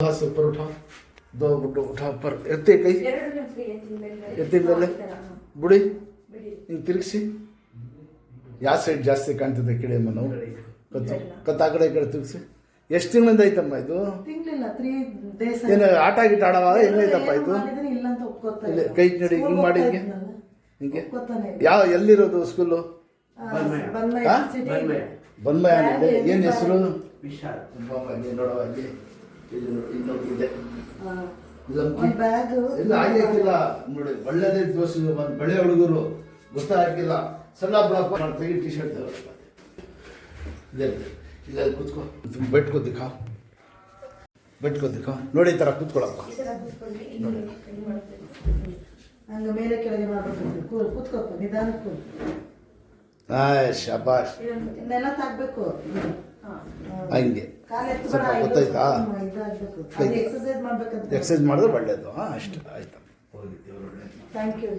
हाथ से ऊपर उठाओ, दो घुटने उठाओ ऊपर, एत्ते कई एत्ते ಮೇಲೆ ಬುಡಿ ಹಿಂಗೆ ತಿರುಗಿಸಿ. ಯಾವ ಸೈಡ್ ಜಾಸ್ತಿ ಕಾಣ್ತದೆ ಕಿಡೆಯಮ್ಮ ನಾವು ಕತ್ತ ಆ ಕಡೆ ಈ ಕಡೆ ತಿರುಗಿಸಿ. ಎಷ್ಟು ತಿಂಗಳಿಂದ ಐತಮ್ಮ ಇದು? ತಿಂಗಳಿಲ್ಲ, 3 days. ಏನು ಆಟ ಗೀಟ ಆಡವಾಗ ಹೆಂಗೈತಪ್ಪ ಇದು? ಇಲ್ಲ ಕೈ ನಡಿ ಹಿಂಗೆ ಮಾಡಿ ಹಿಂಗೆ ಹಿಂಗೆ. ಯಾವ ಎಲ್ಲಿರೋದು ಸ್ಕೂಲು? ಬನ್ಮಯ. ಏನು ಹೆಸರು? ನೋಡುವ ಅಲ್ಲಿ ಇನ್ನೊಂದಿದೆ ಇಲ್ಲ ಆಗಿಲ್ಲ ನೋಡಿ. ಒಳ್ಳೆದೇ ದೋಷ. ಒಂದು ಬೆಳೆ ಹುಡುಗರು ಗೊತ್ತಾಗಿಲ್ಲ. ಸಣ್ಣ ಬ್ಲಾಕ್ ತೆಗಿ ಟಿ ಶರ್ಟ್ ಇಲ್ಲ ಕೂತ್ಕೋ. ಬೆಟ್ಕೋ ದಿಖಾ, ಬೆಟ್ಕೋ ದಿಖಾ. ನೋಡಿ ಈ ಥರ ಕೂತ್ಕೊಳಪ್ಪ. ಹಂಗೆ ಮೇಲೆ ಕೆಳಗೆ ಮಾಡಬೇಕು. ಕೂತ್ಕೋಪ್ಪ, ನಿಧಾನಕ್ಕೂ. ಶಬಾಷ್. ನೆಲ ತಾಗಬೇಕು ಹಂಗೆ ಸ್ವಲ್ಪ ಗೊತ್ತಾಯ್ತಾ? ಎಕ್ಸಸೈಸ್ ಮಾಡಿದ್ರೆ ಒಳ್ಳೇದು. ಅಷ್ಟು ಆಯ್ತಾ? Thank you.